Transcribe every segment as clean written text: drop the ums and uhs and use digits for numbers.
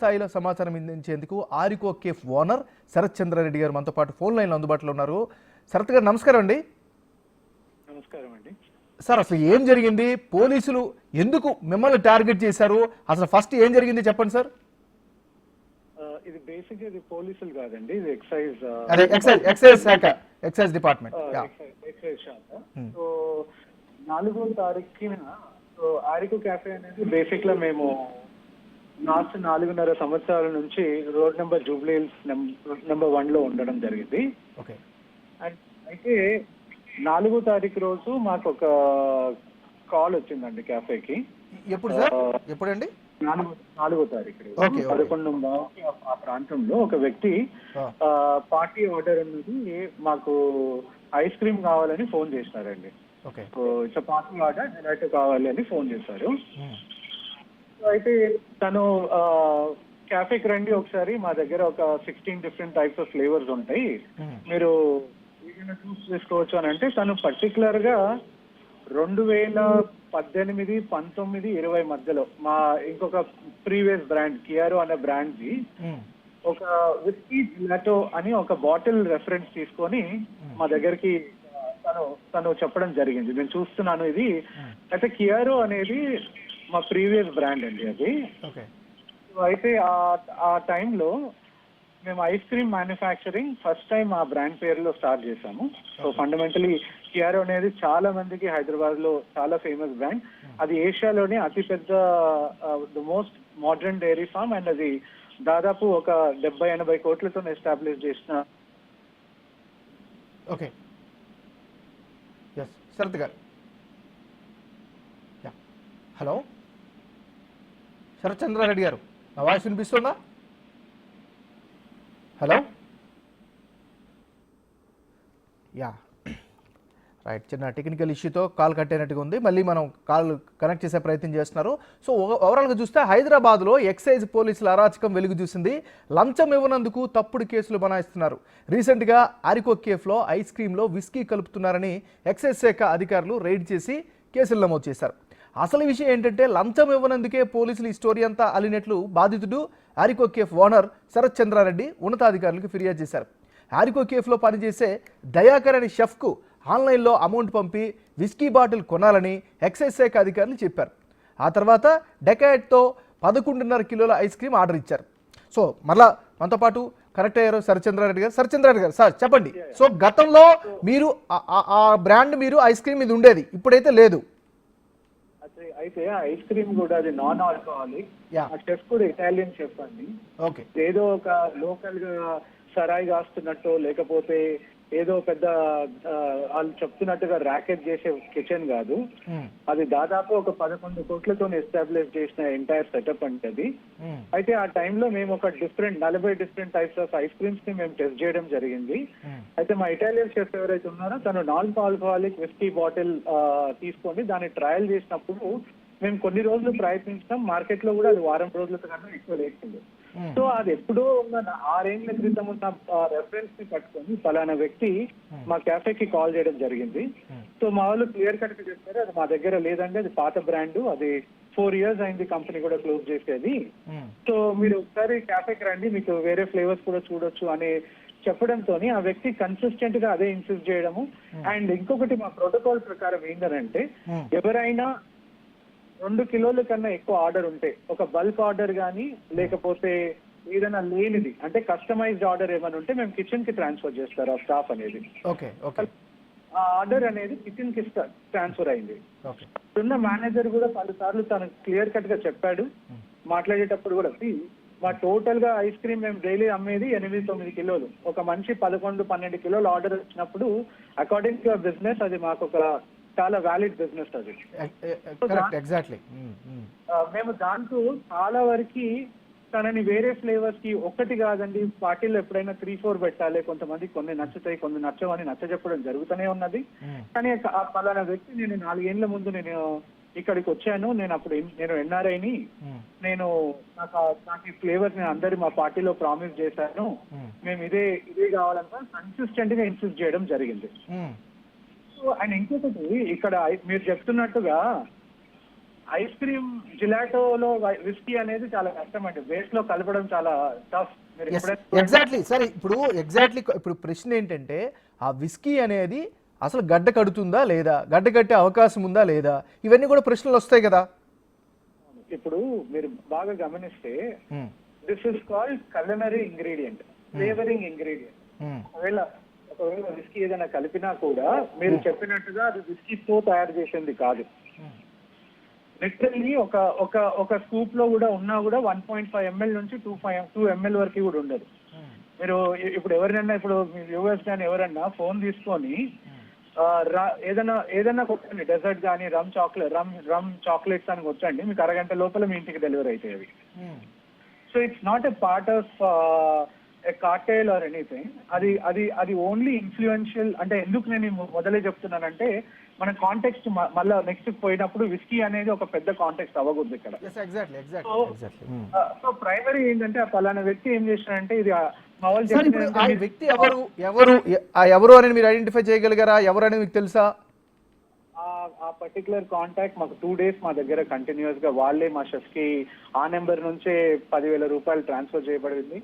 స్థాయిలో సమాచారం అందించేందుకు ఆరికో కేఫ్ ఓనర్ శరత్ చంద్రారెడ్డి గారు మనతో పాటు ఫోన్ లైన్లో అందుబాటులో ఉన్నారు. శరత్ గారు నమస్కారం అండి. నమస్కారం అండి. సార్, అసలు ఏం జరిగింది? పోలీసులు ఎందుకు మిమ్మల్ని టార్గెట్ చేశారు? అసలు ఫస్ట్ ఏం జరిగింది చెప్పండి సార్. ఇది బేసిక్ ఇది పోలీసులు కాదండి, ఇది ఎక్సైజ్ డిపార్ట్మెంట్ ఎక్సైజ్ శాఖ. సో 4వ తారీఖున ఆరికో క్యాఫే అనేది బేసిక్ గా మేము లాస్ట్ 4.5 సంవత్సరాల నుంచి road number Jubilee hills number 1 లో ఉండడం జరిగింది. అయితే 4వ తారీఖు రోజు మాకు ఒక కాల్ వచ్చిందండి క్యాఫేకి. ఎప్పుడు సార్? ఎప్పుడండి? 4వ తారీఖు 11 ఆ ప్రాంతంలో ఒక వ్యక్తి పార్టీ ఆర్డర్ అన్నది మాకు ఐస్ క్రీమ్ కావాలని ఫోన్ చేసినారండి. ఇట్స్ పార్టీ ఆర్డర్ జెలాటో కావాలి అని ఫోన్ చేశారు. అయితే తను క్యాఫేకి రండి ఒకసారి, మా దగ్గర ఒక 16 డిఫరెంట్ టైప్స్ ఆఫ్ ఫ్లేవర్స్ ఉంటాయి, మీరు ఏదైనా చూస్ చేసుకోవచ్చు అని అంటే, తను పర్టికులర్ గా 2018, 19, 20 మధ్యలో మా ఇంకొక ప్రీవియస్ బ్రాండ్ కియారో అనే బ్రాండ్ ది ఒక విస్కీ జెలాటో అని ఒక బాటిల్ రెఫరెన్స్ తీసుకొని మా దగ్గరికి తను చెప్పడం జరిగింది. నేను చూస్తున్నాను ఇది. అయితే కియారో అనేది మా ప్రీవియస్ బ్రాండ్ అండి అది. అయితే ఆ టైంలో మేము ice cream manufacturing first time ఆ బ్రాండ్ పేరులో స్టార్ట్ చేసాము. సో ఫండమెంటలీ కియారో అనేది చాలా మందికి హైదరాబాద్ లో చాలా ఫేమస్ బ్రాండ్. అది ఏషియాలోనే అతిపెద్ద the most modern dairy farm, and అది దాదాపు ఒక 70-80 కోట్లతో ఎస్టాబ్లిష్ చేసిన. ఓకే శరత్ గారు. హలో శరత్ చంద్రారెడ్డి గారు, నా వాయిస్ వినిపిస్తుందా? హలో. రైట్, చిన్న టెక్నికల్ ఇష్యూతో కాల్ కట్ అయినట్టుగా ఉంది. మళ్ళీ మనం కాల్ కనెక్ట్ చేసే ప్రయత్నం చేస్తున్నారు. సో ఓవరాల్గా చూస్తే హైదరాబాద్లో ఎక్సైజ్ పోలీసుల అరాచకం వెలుగు చూసింది. లంచం ఇవ్వనందుకు తప్పుడు కేసులు బనాయిస్తున్నారు. రీసెంట్గా ఆరికో కేఫ్లో ఐస్ క్రీమ్లో విస్కీ కలుపుతున్నారని ఎక్సైజ్ శాఖ అధికారులు రైడ్ చేసి కేసులు నమోదు చేశారు. అసలు విషయం ఏంటంటే, లంచం ఇవ్వనందుకే పోలీసులు ఈ స్టోరీ అంతా అల్లినట్లు బాధితుడు ఆరికో కేఫ్ ఓనర్ శరత్ చంద్రారెడ్డి ఉన్నతాధికారులకు ఫిర్యాదు చేశారు. ఆరికో కేఫ్లో పనిచేసే దయాకర్ అనే షెఫ్కు ఆన్లైన్లో అమౌంట్ పంపి విస్కీ బాటిల్ కొనాలని ఎక్సైజ్ శాఖ అధికారులు చెప్పారు. ఆ తర్వాత డెకాయట్తో 11.5 కిలోల ఐస్ క్రీమ్ ఆర్డర్ ఇచ్చారు. సో మరలా మనతో పాటు కరెక్ట్ అయ్యారు శరత్ చంద్రారెడ్డి గారు. శరత్ చంద్రారెడ్డి గారు, సార్ చెప్పండి. సో గతంలో మీరు ఆ బ్రాండ్ మీరు ఐస్ క్రీమ్ ఇది ఉండేది, ఇప్పుడైతే లేదు. అయితే ఐస్ క్రీమ్ కూడా అది నాన్ ఆల్కహాలిక్. ఆ షెఫ్ కూడా ఇటాలియన్ షెఫ్ అండి. ఏదో ఒక లోకల్ గా సరాయి కాస్తున్నట్టు, లేకపోతే ఏదో పెద్ద వాళ్ళు చెప్తున్నట్టుగా ర్యాకెట్ చేసే కిచెన్ కాదు. అది దాదాపు ఒక 11 కోట్లతో ఎస్టాబ్లిష్ చేసిన ఎంటైర్ సెటప్ అంటే అది. అయితే ఆ టైంలో మేము ఒక 40 different types of ice creams ని మేము టెస్ట్ చేయడం జరిగింది. అయితే మా ఇటాలియన్ షెఫ్ ఎవరైతే ఉన్నారో తను నాన్ ఆల్కహాలిక్ విస్కీ బాటిల్ తీసుకొని దాన్ని ట్రయల్ చేసినప్పుడు మేము కొన్ని రోజులు ప్రయత్నించాం. మార్కెట్ లో కూడా అది వారం రోజుల కన్నా ఎక్కువ లేచింది. సో అది ఎప్పుడో ఉన్న 6 ఏళ్ల క్రితం ఉన్న రెఫరెన్స్ ని పట్టుకొని ఫలానా వ్యక్తి మా క్యాఫేకి కాల్ చేయడం జరిగింది. సో మా వాళ్ళు క్లియర్ కట్ గా చెప్పారు, అది మా దగ్గర లేదండి, అది పాత బ్రాండ్, అది 4 years అయింది కంపెనీ కూడా క్లోజ్ చేసేది. సో మీరు ఒకసారి క్యాఫేకి రండి, మీకు వేరే ఫ్లేవర్స్ కూడా చూడొచ్చు అని చెప్పడంతో ఆ వ్యక్తి కన్సిస్టెంట్ గా అదే ఇన్సిస్ట్ చేయడము. అండ్ ఇంకొకటి మా ప్రోటోకాల్ ప్రకారం ఏంటంటే, ఎవరైనా 2 కిలోల కన్నా ఎక్కువ ఆర్డర్ ఉంటే, ఒక బల్క్ ఆర్డర్ కానీ లేకపోతే ఏదైనా లేనిది అంటే కస్టమైజ్డ్ ఆర్డర్ ఏమైనా ఉంటే మేము కిచెన్ కి ట్రాన్స్ఫర్ చేస్తారు ఆ స్టాఫ్ అనేది. ఆ ఆర్డర్ అనేది కిచెన్ కి ట్రాన్స్ఫర్ అయింది. ఉన్న మేనేజర్ కూడా 10 సార్లు తను క్లియర్ కట్ గా చెప్పాడు మాట్లాడేటప్పుడు కూడా. మా టోటల్ గా ఐస్ క్రీమ్ మేము డైలీ అమ్మేది 8-9 కిలోలు. ఒక మనిషి 11-12 కిలోలు ఆర్డర్ వచ్చినప్పుడు అకార్డింగ్ టు బిజినెస్ అది మాకు ఒక చాలా వ్యాలిడ్ బిజినెస్ అది. మేము దాంట్లో చాలా వరకు తనని వేరే ఫ్లేవర్స్ కి ఒక్కటి కాదండి, పార్టీలో ఎప్పుడైనా 3-4 పెట్టాలి, కొంతమంది కొన్ని నచ్చుతాయి కొన్ని నచ్చవని నచ్చజెప్పడం జరుగుతూనే ఉన్నది. కానీ పలానా వ్యక్తి, నేను 4 ఏళ్ల ముందు నేను ఇక్కడికి వచ్చాను, నేను ఎన్ఆర్ఐని, నేను నాకు ఈ ఫ్లేవర్స్ నేను అందరి మా పార్టీలో ప్రామిస్ చేశాను, మేము ఇదే కావాలంటే కన్సిస్టెంట్ గా ఇన్సిస్ట్ చేయడం జరిగింది. అండ్ ఇంకొకటి ఇక్కడ మీరు చెప్తున్నట్టుగా ఐస్ క్రీమ్ జిలాటోలో విస్కీ అనేది చాలా కష్టం అండి, బేస్ లో కలపడం చాలా టఫ్. ఎగ్జాక్ట్లీ సరే, ఇప్పుడు ప్రశ్న ఏంటంటే ఆ విస్కీ అనేది అసలు గడ్డ కడుతుందా లేదా, గడ్డ కట్టే అవకాశం ఉందా లేదా, ఇవన్నీ కూడా ప్రశ్నలు వస్తాయి కదా. ఇప్పుడు మీరు బాగా గమనిస్తే this is called culinary ingredient, flavouring ingredient. ఒకవేళ విస్కీ ఏదైనా కలిపినా కూడా మీరు చెప్పినట్టుగా అది విస్కీతో తయారు చేసింది కాదు. లిటరల్లీ ఒక స్కూప్ లో కూడా ఉన్నా కూడా 1.5 ml నుంచి 2 ml వరకు కూడా ఉండదు. మీరు ఇప్పుడు ఎవరినన్నా, ఇప్పుడు వ్యూవర్స్ కానీ ఎవరన్నా ఫోన్ తీసుకొని ఏదైనా కొట్టండి, డెజర్ట్ కానీ రమ్ చాక్లెట్స్ అని కొట్టండి, మీకు అరగంట లోపల మీ ఇంటికి డెలివరీ అవుతాయి అవి. So it's not a part of A Cartel or anything. అది ఓన్లీ ఇన్ఫ్లుయెన్షియల్. అంటే ఎందుకు నేను మొదలే చెప్తున్నానంటే మన కాంటెక్స్ట్ మళ్ళీ నెక్స్ట్ పోయినప్పుడు విస్కీ అనేది ఒక పెద్ద కాంటెక్స్ట్ అవ్వకూడదు ఇక్కడ. సో ప్రైమరీ ఏంటంటే ఆ పలానా వ్యక్తి ఏం చేసినారంటే ఇది వ్యక్తి ఎవరు అని మీరు ఐడెంటిఫై చేయగలిగారా, ఎవరు అని మీకు తెలుసా? ఆ పర్టికులర్ కాంటాక్ట్ మాకు 2 days మా దగ్గర కంటిన్యూస్ గా వాళ్ళే మా షెఫ్ కి ఆ నెంబర్ నుంచే 10,000 రూపాయలు ట్రాన్స్ఫర్ చేయబడింది.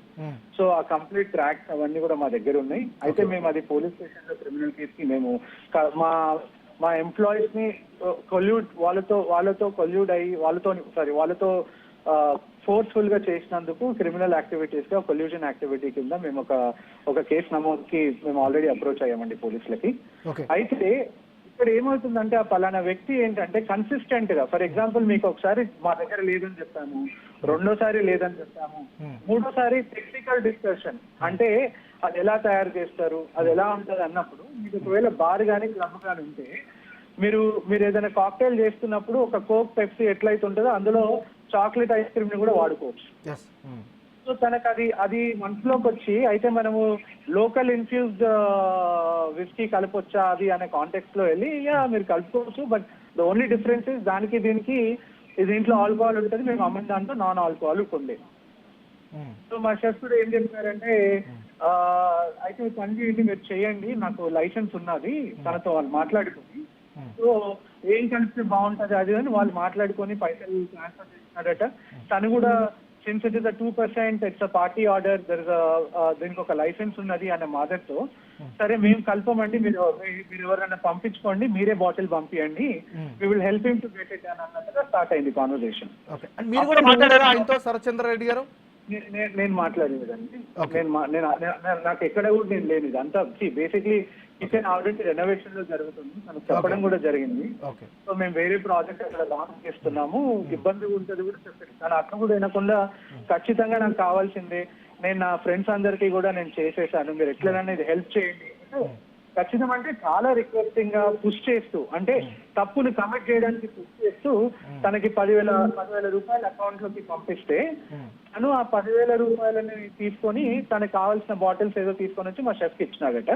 సో ఆ కంప్లీట్ ట్రాక్స్ అవన్నీ కూడా మా దగ్గర ఉన్నాయి. అయితే మేము అది పోలీస్ స్టేషన్ లో క్రిమినల్ కేసు కి మేము మా ఎంప్లాయీస్ ని వాళ్ళతో కొల్యూడ్ అయ్యి వాళ్ళతో ఫోర్స్ఫుల్ గా చేసినందుకు క్రిమినల్ యాక్టివిటీస్ గా కొల్యూషన్ యాక్టివిటీ కింద మేము ఒక కేసు నమోదుకి మేము ఆల్రెడీ అప్రోచ్ అయ్యామండి పోలీసులకి. అయితే ఇక్కడ ఏమవుతుందంటే ఆ పలానా వ్యక్తి ఏంటంటే కన్సిస్టెంట్ గా, ఫర్ ఎగ్జాంపుల్ మీకు ఒకసారి మా దగ్గర లేదని చెప్తాము, రెండోసారి లేదని చెప్తాము, మూడోసారి టెక్నికల్ డిస్కషన్ అంటే అది ఎలా తయారు చేస్తారు, అది ఎలా ఉంటుంది అన్నప్పుడు మీకు ఒకవేళ బార్ కానీ క్లబ్ కానీ ఉంటే మీరు ఏదైనా కాక్టైల్ చేస్తున్నప్పుడు ఒక కోక్ పెప్సీ ఎట్లయితే ఉంటుందో అందులో చాక్లెట్ ఐస్ క్రీమ్ ని కూడా వాడుకోవచ్చు. సో తనకు అది మనసులోకి వచ్చి అయితే మనము లోకల్ ఇన్ఫ్యూజ్డ్ విస్కీ కలపొచ్చా అది అనే కాంటెక్స్ట్ లో వెళ్ళి మీరు కలుపుకోవచ్చు. But the only difference is దానికి దీనికి దీంట్లో ఆల్కహాల్ ఉంటుంది, మేము అమ్మిన దాంట్లో నాన్ ఆల్కహాల్ ఉండేది. సో మా షెఫ్ కూడా ఏం చెప్పారంటే అయితే పని చేయండి, మీరు చేయండి, నాకు లైసెన్స్ ఉన్నది, తనతో వాళ్ళు మాట్లాడుకుని సో ఏం కలిపితే బాగుంటది అది అని వాళ్ళు మాట్లాడుకొని పైసలు ట్రాన్స్ఫర్ చేస్తున్నాడట. తను కూడా since it is 2%, it's a party order, దీనికి ఒక లైసెన్స్ ఉన్నది అనే మాదర్తో సరే మేము కలపమండి, మీరు ఎవరైనా పంపించుకోండి, మీరే బాటిల్ పంపించండి, we will help him to get it అని అన్నట్టుగా స్టార్ట్ అయింది కాన్వర్సేషన్. మీరు కూడా మాట్లాడారా ఆయనతో, శరత్చంద్ర రెడ్డి గారు? నేను మాట్లాడేదండి, నాకు ఎక్కడ కూడా నేను లేని అంతా బేసిక్లీ కిచెన్ ఆల్రెడీ రెనోవేషన్ లో జరుగుతుంది, మనకు చెప్పడం కూడా జరిగింది. సో మేము వేరే ప్రాజెక్ట్ అక్కడ లాంచ్ చేస్తున్నాము, ఇబ్బంది ఉంటుంది కూడా చెప్పారు. కానీ అక్కడ కూడా వినకుండా ఖచ్చితంగా నాకు కావాల్సిందే, నేను నా ఫ్రెండ్స్ అందరికీ కూడా నేను చేసేసాను, మీరు ఎట్లనైనా ఇది హెల్ప్ చేయండి ఖచ్చితం అంటే చాలా రిక్వెస్టింగ్ గా పుష్ చేస్తూ, అంటే తప్పుని కమిట్ చేయడానికి పుష్ చేస్తూ తనకి 10,000 రూపాయలు అకౌంట్ లోకి పంపిస్తే తను ఆ 10,000 రూపాయలని తీసుకొని తనకు కావాల్సిన బాటిల్స్ ఏదో తీసుకొని వచ్చి మా షెఫ్ కి ఇచ్చినాడట.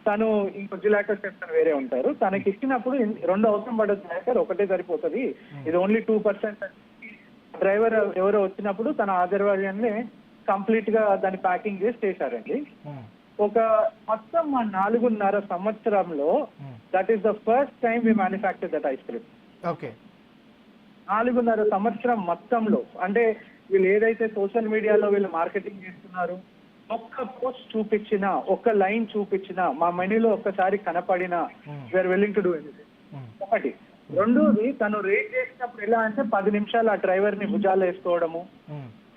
తను ఇంకో జిలాటో షెఫ్ వేరే ఉంటారు, తనకి ఇచ్చినప్పుడు 2 అవసరం పడదు, ఒకటే సరిపోతుంది, ఇది ఓన్లీ 2%. డ్రైవర్ ఎవరో వచ్చినప్పుడు తన ఆధ్వర్యంలో కంప్లీట్ గా దాన్ని ప్యాకింగ్ చేసి చేశారండి. ఒక మొత్తం మా 4.5 సంవత్సరంలో that is the first time we manufacture that ice cream. 4.5 సంవత్సరం మొత్తంలో అంటే వీళ్ళు ఏదైతే సోషల్ మీడియాలో వీళ్ళు మార్కెటింగ్ చేస్తున్నారు, ఒక్క పోస్ట్ చూపించినా, ఒక్క లైన్ చూపించినా, మా మెనూలో ఒక్కసారి కనపడినా we're willing to do anything. ఒకటి. రెండోది, తను రేట్ చేసినప్పుడు ఎలా అంటే 10 నిమిషాలు ఆ డ్రైవర్ ని భుజాలు వేసుకోవడము,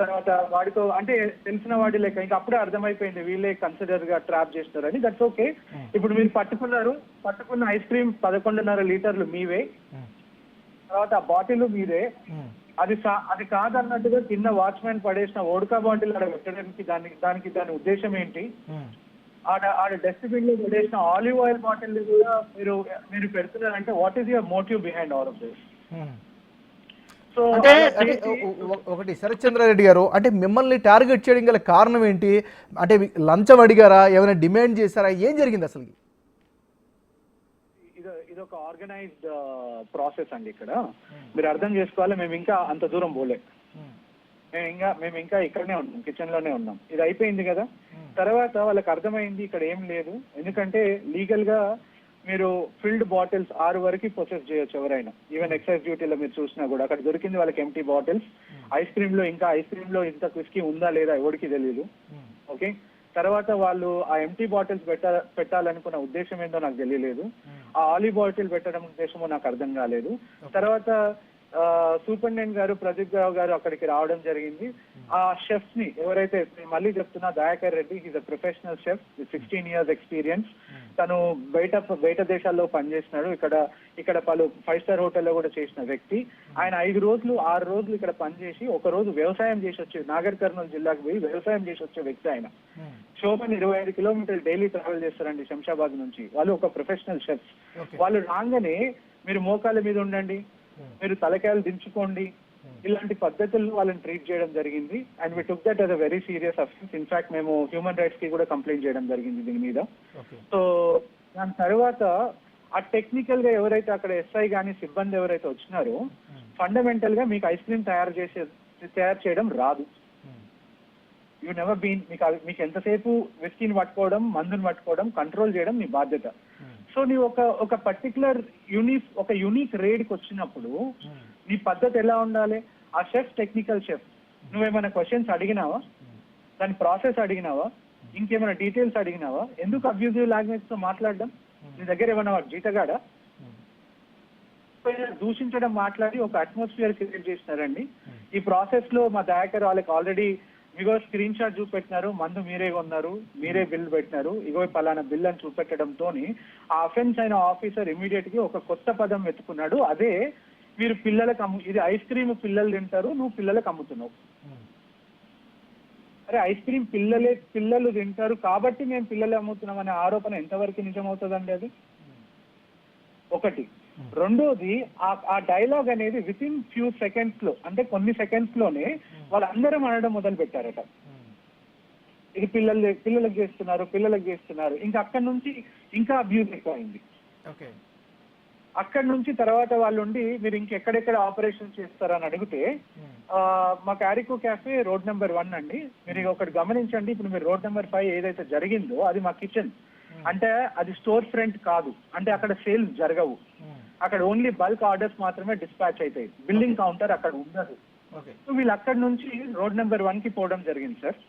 తర్వాత వాడితో అంటే తెలిసిన వాడి లెక్క, ఇంకా అప్పుడే అర్థమైపోయింది వీళ్ళే కన్సిడర్ గా ట్రాప్ చేస్తారని. That's okay. ఇప్పుడు మీరు పట్టుకున్న ఐస్ క్రీమ్ 11.5 లీటర్లు మీవే, తర్వాత ఆ బాటిల్ మీదే, అది కాదన్నట్టుగా కింద వాచ్మెన్ పడేసిన ఓడకా బాటిల్ అక్కడ పెట్టడానికి దాని ఉద్దేశం ఏంటి? ఆడ డస్ట్బిన్ లో పడేసిన ఆలివ్ ఆయిల్ బాటిల్ కూడా మీరు పెడుతున్నారంటే what is your motive behind all of this? అంటే ఒకటి, శరత్చంద్రారెడ్డి గారు, అంటే మిమ్మల్ని టార్గెట్ చేయడం గల కారణం ఏంటి? అంటే లంచం అడిగారా, ఏమైనా డిమాండ్ చేశారా, ఏం జరిగింది అసలు? ఇది ఒక ఆర్గనైజ్డ్ ప్రాసెస్ అండి. ఇక్కడ మీరు అర్థం చేసుకోవాలి, మేము ఇంకా అంత దూరం పోలే, మేము ఇంకా ఇక్కడనే ఉన్నాం, కిచెన్ లోనే ఉన్నాం. ఇది అయిపోయింది కదా, తర్వాత వాళ్ళకి అర్థమైంది ఇక్కడ ఏం లేదు, ఎందుకంటే లీగల్ గా మీరు ఫిల్డ్ బాటిల్స్ 6 వరకు ప్రొసెస్ చేయొచ్చు ఎవరైనా. ఈవెన్ ఎక్సైజ్ డ్యూటీలో మీరు చూసినా కూడా అక్కడ దొరికింది వాళ్ళకి ఎంటీ బాటిల్స్. ఐస్ క్రీమ్ లో ఇంత విస్కీ ఉందా లేదా ఎవరికి తెలియదు. ఓకే, తర్వాత వాళ్ళు ఆ ఎంటీ బాటిల్స్ పెట్టాలనుకున్న ఉద్దేశం ఏంటో నాకు తెలియలేదు. ఆ ఆలివ్ బాటిల్ పెట్టడం ఉద్దేశమో నాకు అర్థం కాలేదు. తర్వాత సూపరింటెండెంట్ గారు ప్రదీప్ రావు గారు అక్కడికి రావడం జరిగింది. ఆ షెఫ్ ని ఎవరైతే, మళ్ళీ చెప్తున్నా, Dayakar Reddy, is a professional chef with 16 years experience. తను బయట దేశాల్లో పనిచేసినాడు. ఇక్కడ పలు 5-star హోటల్లో కూడా చేసిన వ్యక్తి. ఆయన 6 రోజులు ఇక్కడ పనిచేసి ఒక రోజు వ్యవసాయం చేసి వచ్చే, నాగర్ కర్నూలు జిల్లాకు పోయి వ్యవసాయం చేసి వచ్చే వ్యక్తి ఆయన. శోభన్ 25 kilometers డైలీ ట్రావెల్ చేస్తారండి శంషాబాద్ నుంచి. వాళ్ళు ఒక ప్రొఫెషనల్ షెఫ్. వాళ్ళు రాగానే మీరు మోకాళ్ళ మీద ఉండండి, మీరు తలకాయలు దించుకోండి, ఇలాంటి పద్ధతుల్లో వాళ్ళని ట్రీట్ చేయడం జరిగింది. And we took that as a very serious offence. In fact మేము హ్యూమన్ రైట్స్ కి కూడా కంప్లైంట్ చేయడం జరిగింది దీని మీద. సో దాని తర్వాత ఆ టెక్నికల్ గా ఎవరైతే అక్కడ ఎస్ఐ గానీ సిబ్బంది ఎవరైతే వచ్చినారో, ఫండమెంటల్ గా మీకు ఐస్ క్రీమ్ తయారు చేయడం రాదు. యూ నెవర్ బీన్, మీకు ఎంతసేపు విస్కీని పట్టుకోవడం, మందుని పట్టుకోవడం, కంట్రోల్ చేయడం మీ బాధ్యత. సో నీ ఒక పర్టికులర్ యూనిక్ రేడ్కి వచ్చినప్పుడు నీ పద్ధతి ఎలా ఉండాలి? ఆ షెఫ్ టెక్నికల్ షెఫ్, నువ్వేమైనా క్వశ్చన్స్ అడిగినావా? దాని ప్రాసెస్ అడిగినావా? ఇంకేమైనా డీటెయిల్స్ అడిగినావా? ఎందుకు అబ్యూజివ్ లాంగ్వేజ్ తో మాట్లాడడం? నీ దగ్గర ఏమైనా జీతగాడా? దూషించడం మాట్లాడి ఒక అట్మాస్ఫియర్ క్రియేట్ చేసినారండి. ఈ ప్రాసెస్ లో మా దయాకర్ వాళ్ళకి ఆల్రెడీ ఇగో స్క్రీన్ షాట్ చూపెట్టినారు, మందు మీరే కొన్నారు, మీరే బిల్ పెట్టినారు, ఇగో పలానా బిల్ అని చూపెట్టడంతో ఆ అఫెన్స్ అయిన ఆఫీసర్ ఇమీడియట్ గా ఒక కొత్త పదం వెతుకున్నాడు. అదే, మీరు పిల్లలకు ఇది ఐస్ క్రీమ్ పిల్లలు తింటారు, నువ్వు పిల్లలకు అమ్ముతున్నావు. అరే, ఐస్ క్రీమ్ పిల్లలు తింటారు కాబట్టి మేము పిల్లలు అమ్ముతున్నాం అనే ఆరోపణ ఎంతవరకు నిజమవుతుందండి? అది ఒకటి. రెండోది, ఆ డైలాగ్ అనేది విత్ ఇన్ ఫ్యూ సెకండ్స్ లో, అంటే కొన్ని సెకండ్స్ లోనే వాళ్ళందరం అనడం మొదలు పెట్టారట, ఇది పిల్లలకు చేస్తున్నారు. ఇంకా అక్కడి నుంచి ఇంకా అబ్యూజ్ ఎక్కువైంది. అక్కడి నుంచి తర్వాత వాళ్ళు ఉండి మీరు ఇంకెక్కడెక్కడ ఆపరేషన్ చేస్తారని అడిగితే, మా క్యారికో క్యాఫే రోడ్ నెంబర్ 1 అండి, మీరు ఒకటి గమనించండి, ఇప్పుడు మీరు రోడ్ నెంబర్ 5 ఏదైతే జరిగిందో అది మా కిచెన్. అంటే అది స్టోర్ ఫ్రంట్ కాదు, అంటే అక్కడ సేల్స్ జరగవు, అక్కడ ఓన్లీ బల్క్ ఆర్డర్స్ మాత్రమే డిస్పాచ్ అవుతాయి, బిల్లింగ్ కౌంటర్ అక్కడ ఉండదు. సో వీళ్ళు అక్కడ నుంచి రోడ్ నెంబర్ 1 కి పోవడం జరిగింది సార్.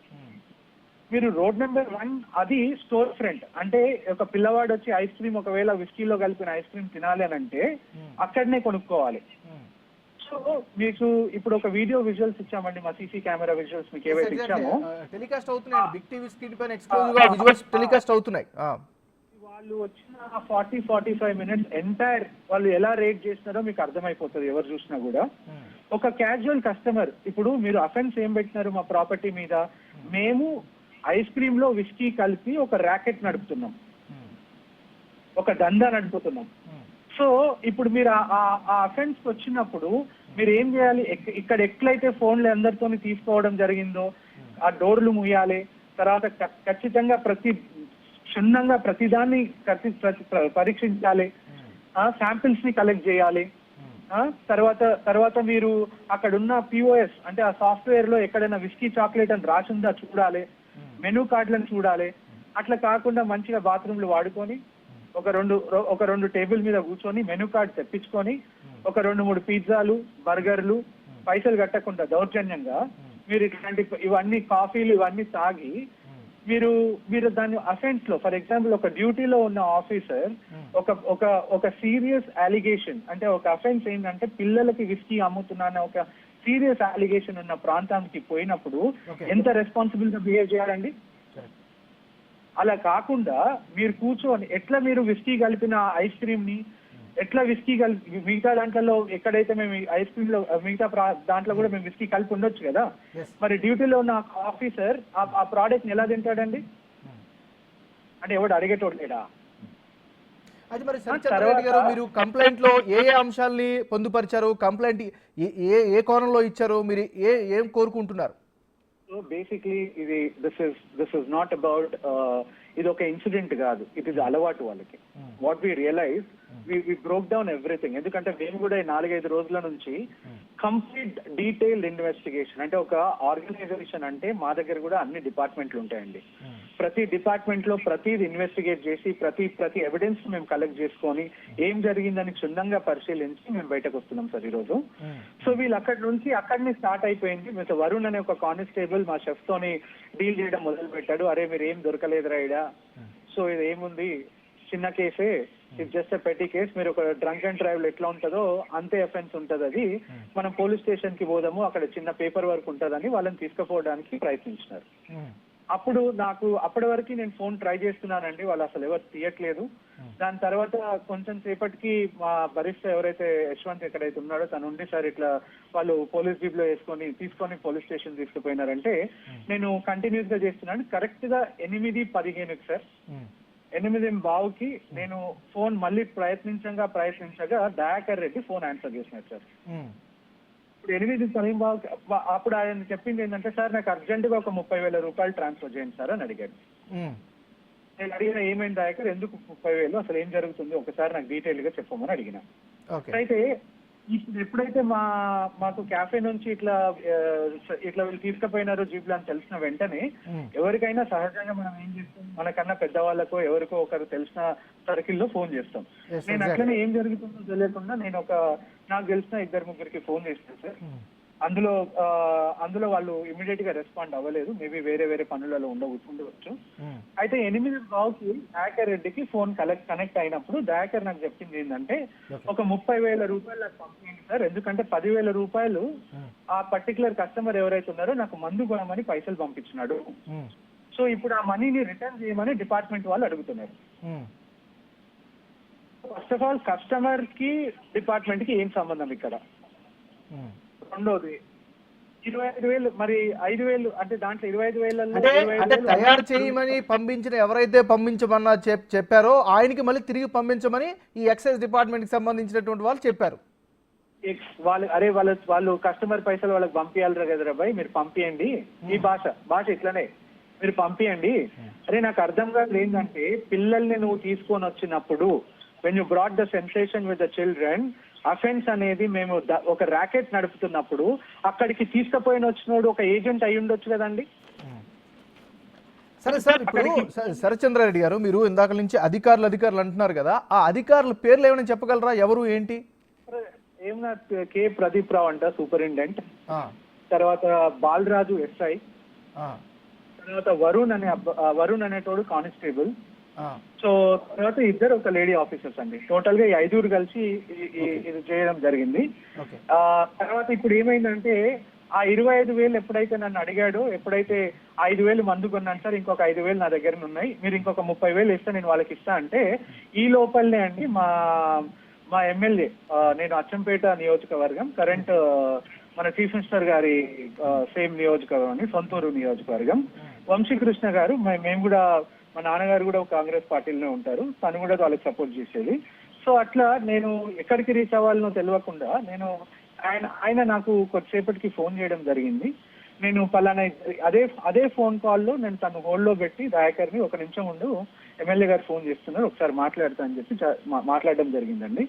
మీరు రోడ్ నెంబర్ 1 అది స్టోర్ ఫ్రంట్, అంటే ఒక పిల్లవాడు వచ్చి ఐస్ క్రీమ్ ఒకవేళ విస్కీలో కలిపిన ఐస్ క్రీమ్ తినాలి అని అంటే అక్కడనే కొనుక్కోవాలి. సో మీకు ఇప్పుడు ఒక వీడియో విజువల్స్ ఇచ్చామండి, మా సీసీ కెమెరా విజువల్స్ మీకు ఏవైతే ఇచ్చామో టెలికాస్ట్ అవుతున్నాయి, బిగ్ టీవీ స్క్రీన్ పైన ఎక్స్క్లూజివ్ గా విజువల్స్ టెలికాస్ట్ అవుతున్నాయి. వాళ్ళు వచ్చిన 40-45 minutes ఎంటైర్ వాళ్ళు ఎలా రేట్ చేస్తున్నారో మీకు అర్థమైపోతుంది ఎవరు చూసినా కూడా. ఒక క్యాజువల్ కస్టమర్, ఇప్పుడు మీరు అఫెన్స్ ఏం పెట్టినారు మా ప్రాపర్టీ మీద, మేము ఐస్ క్రీమ్ లో విస్కీ కలిపి ఒక ర్యాకెట్ నడుపుతున్నాం, ఒక దందా నడుపుతున్నాం. సో ఇప్పుడు మీరు ఆ అఫెన్స్ వచ్చినప్పుడు మీరు ఏం చేయాలి? ఇక్కడ ఎట్లయితే ఫోన్లు అందరితో తీసుకోవడం జరిగిందో ఆ డోర్లు ముయ్యాలి. తర్వాత ఖచ్చితంగా క్షుణ్ణంగా ప్రతిదాన్ని పరీక్షించాలి, శాంపిల్స్ ని కలెక్ట్ చేయాలి. తర్వాత మీరు అక్కడ ఉన్న POS అంటే ఆ సాఫ్ట్వేర్ లో ఎక్కడైనా విస్కీ చాక్లెట్ అని రాసిందా చూడాలి, మెనూ కార్డులను చూడాలి. అట్లా కాకుండా మంచిగా బాత్రూమ్లు వాడుకొని ఒక రెండు టేబుల్ మీద కూర్చొని మెనూ కార్డు తెప్పించుకొని ఒక 2-3 పిజ్జాలు, బర్గర్లు పైసలు కట్టకుండా దౌర్జన్యంగా మీరు ఇవన్నీ కాఫీలు ఇవన్నీ తాగి మీరు దాన్ని అఫెన్స్ లో, ఫర్ ఎగ్జాంపుల్ ఒక డ్యూటీలో ఉన్న ఆఫీసర్ ఒక సీరియస్ అలిగేషన్, అంటే ఒక అఫెన్స్ ఏంటంటే పిల్లలకి విస్కీ అమ్ముతున్నా ఒక సీరియస్ అలిగేషన్ ఉన్న ప్రాంతానికి పోయినప్పుడు ఎంత రెస్పాన్సిబుల్ గా బిహేవ్ చేయాలండి? అలా కాకుండా మీరు కూర్చొని ఎట్లా మీరు విస్కీ కలిపిన ఐస్ క్రీమ్ ని ఎట్లా విస్కీ కలిపి మిగతా దాంట్లో ఎక్కడైతే మేము ఐస్ క్రీమ్ లో మిగతా దాంట్లో కూడా మేము విస్కీ కలిపి ఉండొచ్చు కదా, మరి డ్యూటీలో ఉన్న ఆఫీసర్ ఆ ప్రోడక్ట్ ని ఎలా తింటాడండి? అంటే ఎవడు అడిగేటోడు లేడా? అది మరి సత్యనారాయణ గారు, మీరు కంప్లైంట్ లో ఏ అంశాలని పొందుపరిచారు, కంప్లైంట్ ఏ కోణంలో ఇచ్చారు, మీరు ఏం కోరుకుంటున్నారు? So basically, this is not about ఇది ఒక ఇన్సిడెంట్ కాదు, ఇట్ ఇస్ అలవాటు వాళ్ళకి. What we realise we broke down everything. ఎందుకంటే మేము కూడా 4-5 రోజుల నుంచి కంప్లీట్ డీటెయిల్డ్ ఇన్వెస్టిగేషన్, అంటే ఒక ఆర్గనైజేషన్ అంటే మా దగ్గర కూడా అన్ని డిపార్ట్మెంట్లు ఉంటాయండి. ప్రతి డిపార్ట్మెంట్ లో ప్రతిది ఇన్వెస్టిగేట్ చేసి ప్రతి ఎవిడెన్స్ మేము కలెక్ట్ చేసుకొని ఏం జరిగిందని క్షుణ్ణంగా పరిశీలించి మేము బయటకు వస్తున్నాం సార్ ఈరోజు. సో వీళ్ళు అక్కడిని స్టార్ట్ అయిపోయింది. మిస్టర్ వరుణ్ అనే ఒక కానిస్టేబుల్ మా షెఫ్ తోని డీల్ చేయడం మొదలు పెట్టాడు. అరే మీరు ఏం దొరకలేదు రాయిడా, సో ఇది ఏముంది చిన్న కేసే, ఇట్స్ జస్ట్ ఎ పెట్టి కేస్, మీరు ఒక డ్రంక్ అండ్ డ్రైవ్ ఎట్లా ఉంటుందో అంతే అఫెన్స్ ఉంటుంది, అది మనం పోలీస్ స్టేషన్ కి పోదాము, అక్కడ చిన్న పేపర్ వర్క్ ఉంటుందని వాళ్ళని తీసుకుపోవడానికి ప్రయత్నించినారు. అప్పుడు నాకు అప్పటి వరకు నేను ఫోన్ ట్రై చేస్తున్నానండి, వాళ్ళు అసలు ఎవరు తీయట్లేదు. దాని తర్వాత కొంచెం సేపటికి మా బరిష్ట ఎవరైతే యశ్వంత్ ఎక్కడైతే ఉన్నాడో తను ఉండి సార్ ఇట్లా వాళ్ళు పోలీస్ జీప్ లో తీసుకొని పోలీస్ స్టేషన్ తీసుకుపోయినారంటే నేను కంటిన్యూస్ గా చేస్తున్నాను. కరెక్ట్ గా 8:15 సార్ 8:15కి నేను ఫోన్ మళ్ళీ ప్రయత్నించగా దయాకర్ రెడ్డి ఫోన్ ఆన్సర్ చేసినారు సార్. 8:15 అప్పుడు ఆయన చెప్పింది ఏంటంటే సార్ నాకు అర్జెంట్ గా ఒక 30,000 రూపాయలు ట్రాన్స్ఫర్ చేయండి సార్ అని అడిగాడు. నేను అడిగిన ఏమైంది దయాకర్, ఎందుకు 30,000, అసలు ఏం జరుగుతుంది ఒకసారి నాకు డీటెయిల్ గా చెప్పమని అడిగిన. అయితే ఇప్పుడు ఎప్పుడైతే మాకు క్యాఫే నుంచి ఇట్లా వీళ్ళు తీసుకుపోయినారో జీప్ అని తెలిసిన వెంటనే ఎవరికైనా సహజంగా మనం ఏం చేస్తాం, మనకన్నా పెద్దవాళ్ళకో ఎవరికో ఒకరు తెలిసిన సర్కిల్లో ఫోన్ చేస్తాం. నేను అట్లనే ఏం జరుగుతుందో తెలియకుండా నేను నాకు తెలిసిన 2-3కి ఫోన్ చేస్తాను సార్. అందులో వాళ్ళు ఇమీడియట్ గా రెస్పాండ్ అవ్వలేదు, మేబీ వేరే పనులలో ఉండవచ్చు. అయితే 8:15కి దయాకర్ రెడ్డికి ఫోన్ కనెక్ట్ అయినప్పుడు దయాకర్ నాకు చెప్పింది ఏంటంటే ఒక 30,000 రూపాయలు నాకు పంపించింది సార్, ఎందుకంటే 10,000 రూపాయలు ఆ పర్టికులర్ కస్టమర్ ఎవరైతే ఉన్నారో నాకు మందు కొనమని పైసలు పంపించినాడు. సో ఇప్పుడు ఆ మనీని రిటర్న్ చేయమని డిపార్ట్మెంట్ వాళ్ళు అడుగుతున్నారు. ఫస్ట్ ఆఫ్ ఆల్ కస్టమర్ కి డిపార్ట్మెంట్ కి ఏం సంబంధం ఇక్కడ? రెండోది 25,000, మరి 5,000 అంటే దాంట్లో 25,000 అంటే తయారు చేయమని పంపించిన ఎవరైతే పంపించమన్నా చెప్పారో ఆయనకి మళ్ళీ తిరిగి పంపించమని ఈ ఎక్సైజ్ డిపార్ట్మెంట్ కి సంబంధించినటువంటి వాళ్ళు చెప్పారు. వాళ్ళు కస్టమర్ పైసలు వాళ్ళకి పంపించాలి కదరా భయ్, మీరు పంపియండి. ఈ భాష ఇట్లనే మీరు పంపియండి. అరే నాకు అర్థం కాదు ఏంటంటే పిల్లల్ని నువ్వు తీసుకొని వచ్చినప్పుడు when you brought the sensation with the children, offence అనేది మేము ఒక ర్యాకెట్ నడుపుతున్నప్పుడు అక్కడికి వచ్చినోడు ఒక ఏజెంట్ అయి ఉండొచ్చు కదండి. సరే సార్, ఇప్పుడు శరత్చంద్రారెడ్డి గారు మీరు ఇందాక నుంచి అధికారులు అంటున్నారు కదా, ఆ అధికారుల పేర్లు ఏమైనా చెప్పగలరా, ఎవరు ఏంటి? ఏమన్నా కే ప్రదీప్ రావు అంట సూపరింటెండెంట్, తర్వాత బాలరాజు ఎస్ఐ, తర్వాత వరుణ్ అనేటోడు కానిస్టేబుల్, సో తర్వాత ఇద్దరు ఒక లేడీ ఆఫీసర్స్ అండి. టోటల్ గా 5 కలిసి ఇది చేయడం జరిగింది. తర్వాత ఇప్పుడు ఏమైందంటే ఆ 25,000 ఎప్పుడైతే నన్ను అడిగాడో, ఎప్పుడైతే 5,000 మందు కొన్నాను సార్, ఇంకొక 5,000 నా దగ్గర ఉన్నాయి, మీరు ఇంకొక 30,000 ఇస్తే నేను వాళ్ళకి ఇస్తా అంటే ఈ లోపలనే అండి మా ఎమ్మెల్యే, నేను అచ్చంపేట నియోజకవర్గం, కరెంట్ మన చీఫ్ మినిస్టర్ గారి సేమ్ నియోజకవర్గం, సొంతూరు నియోజకవర్గం, వంశీకృష్ణ గారు, మేము కూడా మా నాన్నగారు కూడా కాంగ్రెస్ పార్టీలోనే ఉంటారు, తను కూడా వాళ్ళకి సపోర్ట్ చేసేది. సో అట్లా నేను ఎక్కడికి రీచ్ అవ్వాలనో తెలియకుండా ఆయన నాకు కొద్దిసేపటికి ఫోన్ చేయడం జరిగింది. నేను పలానా అదే ఫోన్ కాల్లో నేను తను హోల్డ్లో పెట్టి దయాకర్ని ఒక నిమిషం ఉండు, ఎమ్మెల్యే గారు ఫోన్ చేస్తున్నారు ఒకసారి మాట్లాడతా అని చెప్పి మాట్లాడడం జరిగిందండి.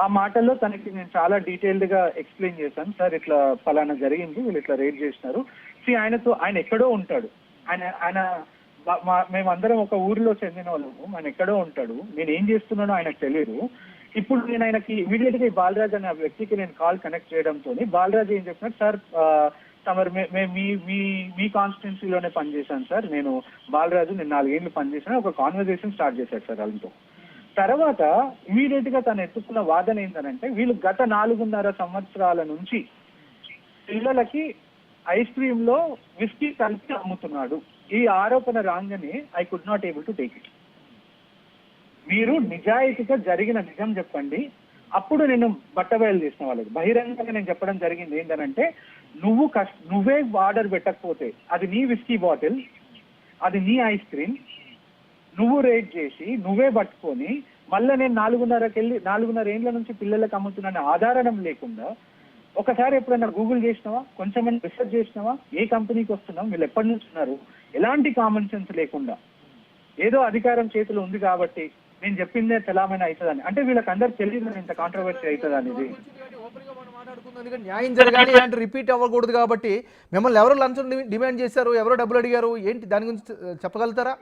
ఆ మాటల్లో తనకి నేను చాలా డీటెయిల్డ్ గా ఎక్స్ప్లెయిన్ చేశాను. సార్ ఇట్లా పలానా జరిగింది, వీళ్ళు ఇట్లా రేట్ చేసినారు. ఆయన ఎక్కడో ఉంటాడు, ఆయన మేమందరం ఒక ఊరిలో చెందిన వాళ్ళము, ఆయన ఎక్కడో ఉంటాడు, నేను ఏం చేస్తున్నానో ఆయనకు తెలియదు. ఇప్పుడు నేను ఆయనకి ఇమీడియట్ గా బాలరాజ్ అనే వ్యక్తికి నేను కాల్ కనెక్ట్ చేయడంతో బాలరాజ్ ఏం చెప్తున్నాడు, సార్ తమరు మీ కాన్స్టిట్యున్సీలోనే పనిచేశాను సార్, నేను బాలరాజు, నేను 4 ఏళ్ళు పనిచేశాను, ఒక కాన్వర్సేషన్ స్టార్ట్ చేశాడు సార్ వాళ్ళతో. తర్వాత ఇమీడియట్ గా తను ఎత్తుకున్న వాదన ఏంటంటే వీళ్ళు గత 4.5 సంవత్సరాల నుంచి పిల్లలకి ఐస్ క్రీమ్ లో విస్కీ కలిపి అమ్ముతున్నాడు. ఈ ఆరోపణ రాగానే I could not able to take it. మీరు నిజాయితీగా జరిగిన నిజం చెప్పండి, అప్పుడు నేను బట్టబయలు చేసిన వాళ్ళకి బహిరంగంగా నేను చెప్పడం జరిగింది ఏంటంటే నువ్వే ఆర్డర్ పెట్టకపోతే అది నీ విస్కీ బాటిల్, అది నీ ఐస్ క్రీమ్, నువ్వు రేట్ చేసి నువ్వే పట్టుకొని మళ్ళీ నేను 4.5 ఏళ్ల నుంచి పిల్లలకు అమ్ముతున్న ఆధారం లేకుండా ఒకసారి ఎప్పుడైనా గూగుల్ చేసినావా, కొంచెం రీసెర్చ్ చేసినావా, ఏ కంపెనీకి వస్తున్నాం, వీళ్ళు ఎప్పటి నుంచి ఉన్నారు, ఎలాంటి కామన్ సెన్స్ లేకుండా ఏదో అధికారం చేతిలో ఉంది కాబట్టి నేను చెప్పిందే తెలామైన అవుతుందని, అంటే వీళ్ళకి అందరు తెలియదు ఇంత కాంట్రవర్సీ అవుతుంది అనేది. న్యాయం జరగాలి, ఇలాంటి రిపీట్ అవ్వకూడదు కాబట్టి మిమ్మల్ని ఎవరు లంచం డిమాండ్ చేశారు, ఎవరో డబ్బులు అడిగారు, ఏంటి దాని గురించి చెప్పగలుగుతారా?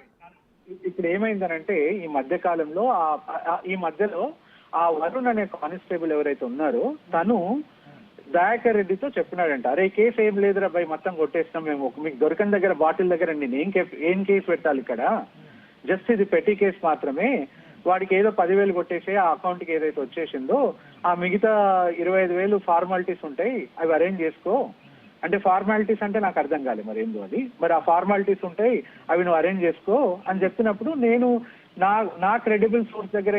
ఇప్పుడు ఏమైందనంటే ఈ మధ్యలో ఆ వరుణ్ అనే కానిస్టేబుల్ ఎవరైతే ఉన్నారో తను దయాకర్ రెడ్డితో చెప్పినాడంట, అరే కేసు ఏం లేదురా భయ్, మొత్తం కొట్టేస్తాం మేము, మీకు దొరకని దగ్గర బాటిల్ దగ్గర నేను ఏం కేసు పెట్టాలి ఇక్కడ, జస్ట్ ఇది పెట్టి కేసు మాత్రమే, వాడికి ఏదో 10,000 కొట్టేసి ఆ అకౌంట్ కి ఏదైతే వచ్చేసిందో ఆ మిగతా 25,000 ఫార్మాలిటీస్ ఉంటాయి అవి అరేంజ్ చేసుకో. అంటే ఫార్మాలిటీస్ అంటే నాకు అర్థం కాలేదు మరి ఏందో అది, మరి ఆ ఫార్మాలిటీస్ ఉంటాయి అవి నువ్వు అరేంజ్ చేసుకో అని చెప్పినప్పుడు నేను నా క్రెడిబుల్ సోర్స్ దగ్గర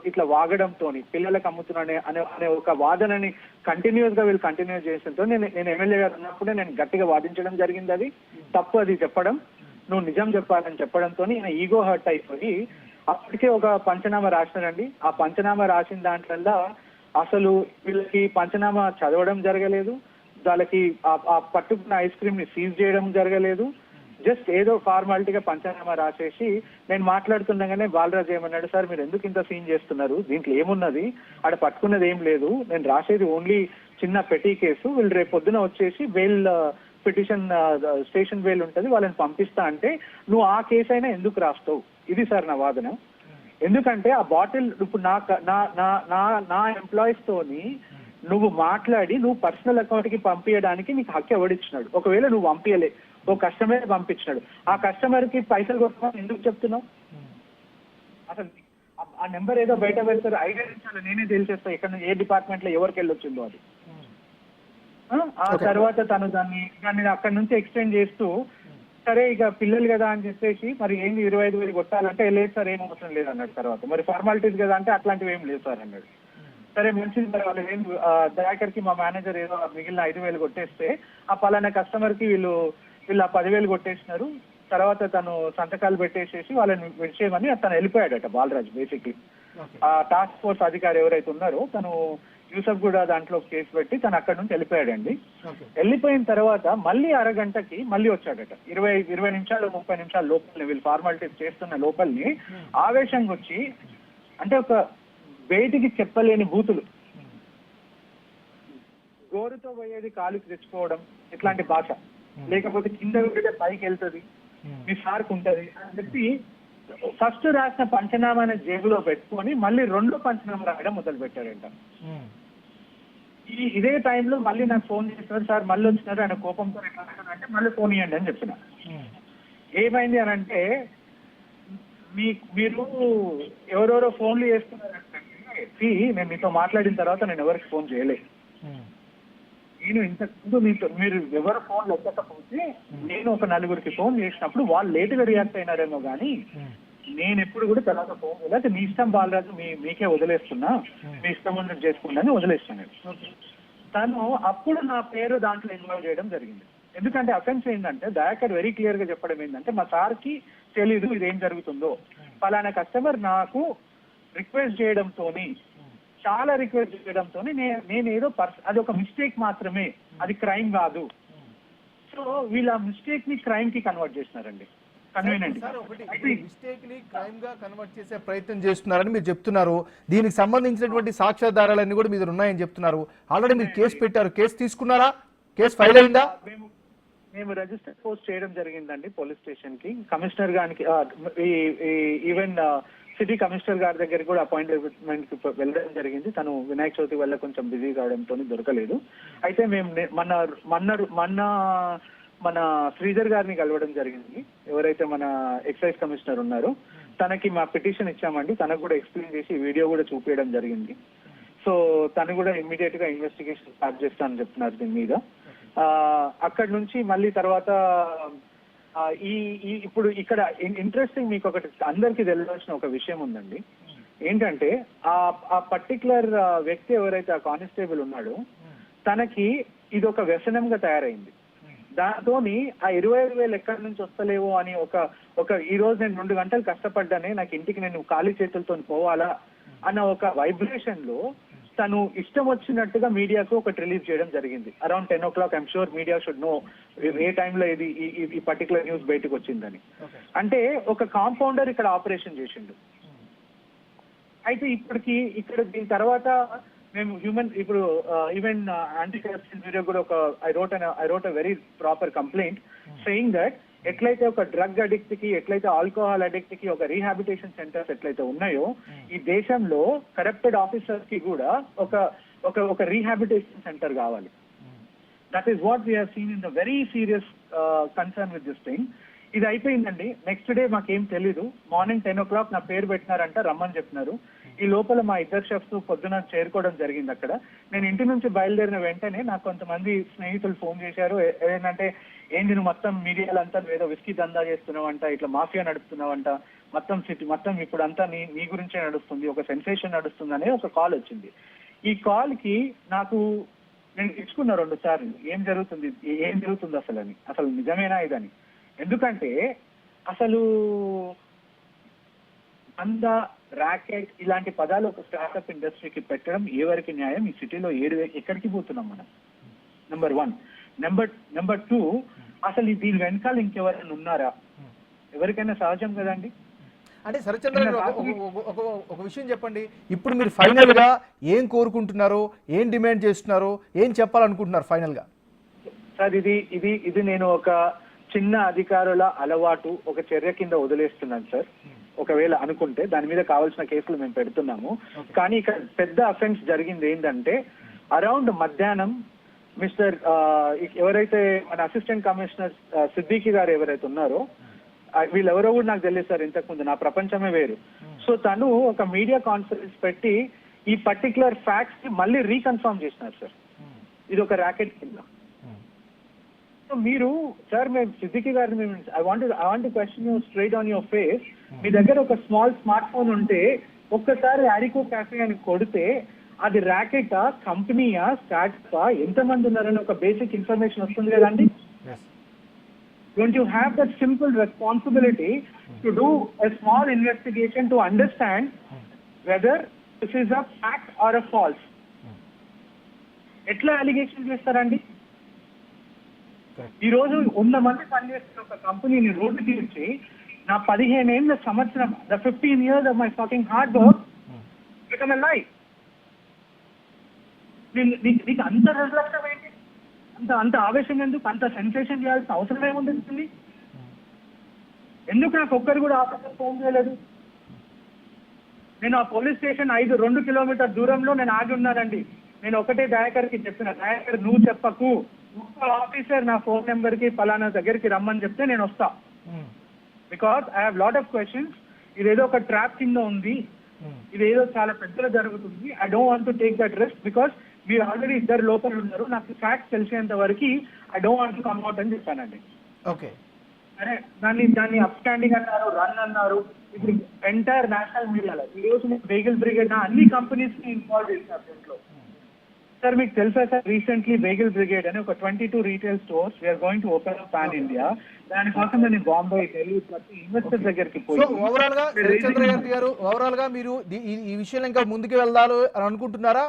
ఇట్లా వాగడంతో పిల్లలకు అమ్ముతున్నానే అనే ఒక వాదనని కంటిన్యూస్ గా వీళ్ళు కంటిన్యూ చేసడంతో నేను ఎమ్మెల్యే గారు ఉన్నప్పుడే నేను గట్టిగా వాదించడం జరిగింది. అది తప్పు, అది చెప్పడం, నువ్వు నిజం చెప్పాలని చెప్పడంతో నేను ఈగో హర్ట్ అయిపోయి అప్పటికే ఒక పంచనామా రాసినారండి. ఆ పంచనామా రాసిన దాంట్లో అసలు వీళ్ళకి పంచనామా చదవడం జరగలేదు, వాళ్ళకి ఆ పట్టుకున్న ఐస్ క్రీమ్ ని సీజ్ చేయడం జరగలేదు, జస్ట్ ఏదో ఫార్మాలిటీగా పంచనామా రాసేసి నేను మాట్లాడుతుండగానే బాలరాజు ఏమన్నాడు, సార్ మీరు ఎందుకు ఇంత సీన్ చేస్తున్నారు, దీంట్లో ఏమున్నది, ఆడ పట్టుకున్నది ఏం లేదు, నేను రాసేది ఓన్లీ చిన్న పెటీ కేసు, వీళ్ళు రేపు పొద్దున వచ్చేసి బెయిల్ పిటిషన్ స్టేషన్ బెయిల్ ఉంటుంది వాళ్ళని పంపిస్తా అంటే నువ్వు ఆ కేసు అయినా ఎందుకు రాస్తావు, ఇది సార్ నా వాదన. ఎందుకంటే ఆ బాటిల్ ఇప్పుడు నా ఎంప్లాయీస్ తోని నువ్వు మాట్లాడి నువ్వు పర్సనల్ అకౌంట్ కి పంపించడానికి నీకు హక్కు ఎవడిచ్చినాడు, ఒకవేళ నువ్వు పంపించలే, ఓ కస్టమర్ పంపించినాడు, ఆ కస్టమర్ కి పైసలు కొట్టుకోమని ఎందుకు చెప్తున్నావు, అసలు ఆ నెంబర్ ఏదో బయట పెడతారు, 5 నిమిషాలు నేనే తెలిసేస్తా ఇక్కడ ఏ డిపార్ట్మెంట్ లో ఎవరికి వెళ్ళొచ్చిందో అది. ఆ తర్వాత తను దాన్ని అక్కడి నుంచి ఎక్స్టెండ్ చేస్తూ సరే ఇక పిల్లలు కదా అని చెప్పేసి మరి ఏంది 25,000 కొట్టాలంటే లేదు సార్ ఏం అవసరం లేదు అన్నాడు. తర్వాత మరి ఫార్మాలిటీస్ కదా అంటే అట్లాంటివి ఏం లేదు సార్ అన్నాడు. సరే మంచిది, మరి వాళ్ళు ఏం దయాకర్ కి మా మేనేజర్ ఏదో మిగిలిన 5,000 కొట్టేస్తే ఆ పలానా కస్టమర్ కి వీళ్ళు ఆ 10,000 కొట్టేసినారు. తర్వాత తను సంతకాలు పెట్టేసేసి వాళ్ళని విడిచేయమని తను వెళ్ళిపోయాడట బాలరాజు. బేసిక్లీ ఆ టాస్క్ ఫోర్స్ అధికారి ఎవరైతే ఉన్నారో తను యూసఫ్ కూడా దాంట్లో కేసు పెట్టి తను అక్కడి నుంచి వెళ్ళిపోయాడండి. వెళ్ళిపోయిన తర్వాత మళ్ళీ అరగంటకి మళ్ళీ వచ్చాడట, 20 నిమిషాలు 30 నిమిషాల లోపల వీళ్ళు ఫార్మాలిటీస్ చేస్తున్న లోపలిని ఆవేశంగా వచ్చి, అంటే ఒక బయటికి చెప్పలేని బూతులు, గోరుతో పోయేది కాలుకి తెచ్చుకోవడం ఇట్లాంటి భాష, లేకపోతే కింద ఉంటే పైకి వెళ్తుంది మీ సార్కు ఉంటది అని చెప్పి ఫస్ట్ రాసిన పంచనామాని జేబులో పెట్టుకొని మళ్ళీ 2వ పంచనామా రాయడం మొదలు పెట్టాడంట. ఇదే టైంలో మళ్ళీ నాకు ఫోన్ చేస్తున్నారు, సార్ మళ్ళీ వచ్చినారు, ఆయన కోపంతో ఎట్లా అంటే మళ్ళీ ఫోన్ ఇవ్వండి అని చెప్పిన. ఏమైంది అని అంటే మీరు ఎవరెవరో ఫోన్లు చేస్తున్నారంటే నేను మీతో మాట్లాడిన తర్వాత నేను ఎవరికి ఫోన్ చేయలేదు. నేను ఇంతకుముందు మీరు ఎవరు ఫోన్ ఎక్కకపోతే నేను ఒక 4గురికి ఫోన్ చేసినప్పుడు వాళ్ళు లేటుగా రియాక్ట్ అయినారేమో కానీ నేను ఎప్పుడు కూడా తర్వాత ఫోన్ చేయలేదు. మీ ఇష్టం బాలరాజు, మీకే వదిలేస్తున్నా, మీ ఇష్టం ఉన్నట్టు చేసుకోండి అని వదిలేస్తున్నాను. తను అప్పుడు నా పేరు దాంట్లో ఇన్వాల్వ్ చేయడం జరిగింది. ఎందుకంటే అఫెన్స్ ఏంటంటే దయాకర్ వెరీ క్లియర్ గా చెప్పడం ఏంటంటే మా సార్కి తెలీదు ఇదేం జరుగుతుందో, పలానా కస్టమర్ నాకు రిక్వెస్ట్ చేయడంతోని చాలా రిక్వెస్ట్ చేయడంతో నేను ఏదో అది ఒక మిస్టేక్ మాత్రమే, అది క్రైమ్ కాదు. సో వీళ్ళ మిస్టేక్ ని క్రైమ్ కి కన్వర్ట్ చేస్తున్నారండి. మిస్టేక్ ని క్రైమ్ గా కన్వర్ట్ చేసే ప్రయత్నం చేస్తున్నారని మీరు చెప్తున్నారు. దీనికి సంబంధించినటువంటి సాక్ష్యాధారాలన్నీ కూడా మీరు ఉన్నాయని చెప్తున్నారు. ఆల్రెడీ మీరు కేసు పెట్టారు, కేసు తీసుకున్నారా, కేసు ఫైల్ అయిందా? మేము రిజిస్టర్ పోస్ట్ చేయడం జరిగిందండి పోలీస్ స్టేషన్ కి. కమిషనర్ గారికి ఈవెన్ సిటీ కమిషనర్ గారి దగ్గర కూడా అపాయింట్మెంట్ కి వెళ్ళడం జరిగింది. తను వినాయక చవితి వల్ల కొంచెం బిజీ కావడంతో దొరకలేదు. అయితే మేము మన శ్రీధర్ గారిని కలవడం జరిగింది, ఎవరైతే మన ఎక్సైజ్ కమిషనర్ ఉన్నారో తనకి మా పిటిషన్ ఇచ్చామండి. తనకు కూడా ఎక్స్ప్లెయిన్ చేసి వీడియో కూడా చూపించడం జరిగింది. సో తను కూడా ఇమ్మీడియట్ గా ఇన్వెస్టిగేషన్ స్టార్ట్ చేస్తానని చెప్తున్నారు దీని మీద. అక్కడి నుంచి మళ్ళీ తర్వాత ఇప్పుడు ఇక్కడ ఇంట్రెస్టింగ్ మీకు ఒకటి అందరికీ తెలియాల్సిన ఒక విషయం ఉందండి. ఏంటంటే ఆ పర్టికులర్ వ్యక్తి ఎవరైతే ఆ కానిస్టేబుల్ ఉన్నాడో తనకి ఇది ఒక వ్యసనంగా తయారైంది. దాంతోని ఆ 25,000 ఎక్కడి నుంచి వస్తలేవో అని ఒక ఈ రోజు నేను 2 గంటలు కష్టపడ్డానే నాకు ఇంటికి నేను ఖాళీ చేతులతో పోవాలా అన్న ఒక వైబ్రేషన్ లో తను ఇష్టం వచ్చినట్టుగా మీడియాకు ఒకటి రిలీజ్ చేయడం జరిగింది around 10 o'clock. I'm sure media should know ఏ టైంలో ఇది ఈ పర్టికులర్ న్యూస్ బయటకు వచ్చిందని. అంటే ఒక కాంపౌండర్ ఇక్కడ ఆపరేషన్ చేసిండు. అయితే ఇక్కడ దీని తర్వాత మేము ఇప్పుడు ఈవెన్ యాంటీ కరప్షన్ బ్యూరో కూడా ఒక I wrote a very proper complaint saying that ఎట్లయితే ఒక డ్రగ్ అడిక్ట్ కి, ఎట్లయితే ఆల్కహాల్ అడిక్ట్ కి ఒక రీహాబిటేషన్ సెంటర్స్ ఎట్లయితే ఉన్నాయో, ఈ దేశంలో కరప్టెడ్ ఆఫీసర్స్ కి కూడా ఒక రీహాబిటేషన్ సెంటర్ కావాలి. That is what we have seen in the very serious concern with this thing. ఇది అయిపోయిందండి. నెక్స్ట్ డే మాకేం తెలీదు, మార్నింగ్ 10 o'clock నా పేరు పెట్టినారంట, రమ్మని చెప్పినారు. ఈ లోపల మా ఇద్దరు షెఫ్స్ పొద్దున చేరుకోవడం జరిగింది అక్కడ. నేను ఇంటి నుంచి బయలుదేరిన వెంటనే నాకు కొంతమంది స్నేహితులు ఫోన్ చేశారు. ఏంటంటే ఏంటి నువ్వు మొత్తం మీడియాలంతా ఏదో విస్కీ దందా చేస్తున్నావంట, ఇట్లా మాఫియా నడుపుతున్నావంట, మొత్తం సిటీ మొత్తం ఇప్పుడు అంతా నీ గురించే నడుస్తుంది, ఒక సెన్సేషన్ నడుస్తుంది అనే ఒక కాల్ వచ్చింది. ఈ కాల్ కి నాకు నేను ఇచ్చుకున్నా 2 సార్లు ఏం జరుగుతుంది అసలు అని, అసలు నిజమేనా ఇదని. ఎందుకంటే అసలు ర్యాకెట్ ఇలాంటి పదాలు ఒక స్టార్ట్అప్ ఇండస్ట్రీకి పెట్టడం ఎవరికి న్యాయం? ఈ సిటీలో ఎక్కడికి పోతున్నాం మనం? నెంబర్ 1. నెంబర్ 2, అసలు దీని వెనకాల ఇంకెవరైనా ఉన్నారా? ఎవరికైనా సహజం కదండి. అంటే శరత్చంద్ర ఒక విషయం చెప్పండి, ఇప్పుడు మీరు ఫైనల్ గా ఏం కోరుకుంటున్నారు, ఏం డిమాండ్ చేస్తున్నారు, ఏం చెప్పాలనుకుంటున్నారు ఫైనల్ గా? సార్ ఇది నేను ఒక చిన్న అధికారుల అలవాటు ఒక చర్య కింద వదిలేస్తున్నాను సార్. ఒకవేళ అనుకుంటే దాని మీద కావాల్సిన కేసులు మేము పెడుతున్నాము. కానీ ఇక్కడ పెద్ద అఫెన్స్ జరిగింది ఏంటంటే అరౌండ్ మధ్యాహ్నం మిస్టర్ ఎవరైతే మన అసిస్టెంట్ కమిషనర్ సిద్దికి గారు ఎవరైతే ఉన్నారో, వీళ్ళెవరో కూడా నాకు తెలియదు సార్ ఇంతకుముందు, నా ప్రపంచమే వేరు. సో తను ఒక మీడియా కాన్ఫరెన్స్ పెట్టి ఈ పర్టికులర్ ఫ్యాక్ట్స్ ని మళ్ళీ రీకన్ఫర్మ్ చేసినారు సార్. ఇది ఒక ర్యాకెట్ కింద. సో మీరు సార్, మేము సిద్దికి గారిని I want question you straight on your face. మీ దగ్గర ఒక స్మార్ట్ ఫోన్ ఉంటే ఒక్కసారి అరికో క్యాఫే అని కొడితే అది ర్యాకెటా, కంపెనీయా, స్టార్టపా, ఎంతమంది ఉన్నారని ఒక బేసిక్ ఇన్ఫర్మేషన్ వస్తుంది కదండి. Don't you have that simple responsibility to do a small investigation to understand whether this is a fact are a false? ఎట్లా అలిగేషన్ చేస్తారండి? ఈ రోజు 100 మంది పనిచేస్తున్న ఒక కంపెనీని రోడ్డు తీర్చి నా 15 ఏళ్ల సంవత్సరం, the 15 years of my fucking hard work become a lie. నీకు అంత నిర్లక్ష్యం ఏంటి? అంత ఆవేశం ఎందుకు? అంత సెన్సేషన్ చేయాల్సిన అవసరం ఏముంటుంది? ఎందుకు నాకు ఒక్కరు కూడా ఆఫీసర్ ఫోన్ చేయలేదు? నేను ఆ పోలీస్ స్టేషన్ 2 kilometer దూరంలో నేను ఆగి ఉన్నానండి. నేను ఒకటే దయాకర్కి చెప్పిన, దయాకర్ నువ్వు చెప్పకు, ఒక్క ఆఫీసర్ నా ఫోన్ నెంబర్ కి పలానా దగ్గరికి రమ్మని చెప్తే నేను వస్తా. Because I have lot of questions. ఇదేదో ఒక ట్రాప్ కింద ఉంది, ఇదేదో చాలా పెద్దగా జరుగుతుంది. I don't want to take that risk because మీరు ఆల్రెడీ ఇద్దరు లోపల ఉన్నారు. నాకు ఫ్యాక్ట్స్ తెలిసేంత వరకు I don't want to come out అని చెప్పానండి. ఓకే, అరే దాన్ని అప్ స్టాండింగ్ అన్నారు, రన్ అన్నారు. ఇప్పుడు ఎంటైర్ నేషనల్ మీడియాలో ఈ రోజు వెహికల్ బ్రిగేడ్ అన్ని కంపెనీస్ ని ఇన్వాల్వ్ చేసినారు దీంట్లో. సార్ మీకు తెలుసా సార్, రీసెంట్లీ వెహికల్ బ్రిగేడ్ అని ఒక 22 retail stores we're going to open up pan India. దానికోసం నేను బాంబే, ఢిల్లీ ప్రతి ఇన్వెస్టర్ దగ్గరికి పోయి ఓవరాల్ గా శరత్చంద్ర గారు, ఓవరాల్ గా మీరు ఈ విషయంలో ఇంకా ముందుకు వెళ్దాలు అని అనుకుంటున్నారా?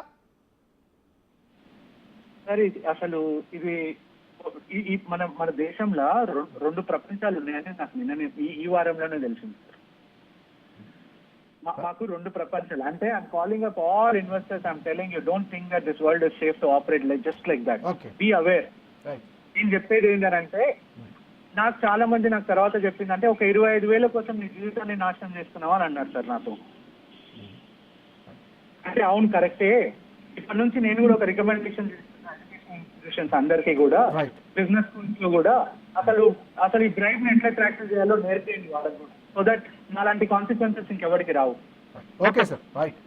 సార్ అసలు ఇది మన దేశంలో 2 ప్రపంచాలు ఉన్నాయని నాకు నిన్న ఈ వారంలోనే తెలిసింది. మాకు 2 ప్రపంచాలు అంటే I'm calling up all investors. I'm telling you don't think that this world is safe to operate just like that. Be aware. నేను చెప్పేది ఏంటంటే, నాకు చాలా మంది నాకు తర్వాత చెప్పిందంటే ఒక 25,000 కోసం నీ జీవితాన్ని నాశనం చేస్తున్నావు అని అన్నారు సార్ నాతో. అంటే అవును కరెక్టే. ఇప్పటి నుంచి నేను కూడా ఒక రికమెండేషన్ ఇన్స్టిట్యూషన్స్ అందరికీ కూడా, బిజినెస్ స్కూల్స్ లో కూడా అసలు ఈ డ్రైవ్ ని ఎట్లా ట్రాక్టర్ చేయాలో నేర్పేయండి వాళ్ళకు, సో దట్ అలాంటి కాన్సిక్వెన్సెస్ ఇంకెవరికి రావు. Okay sir, right.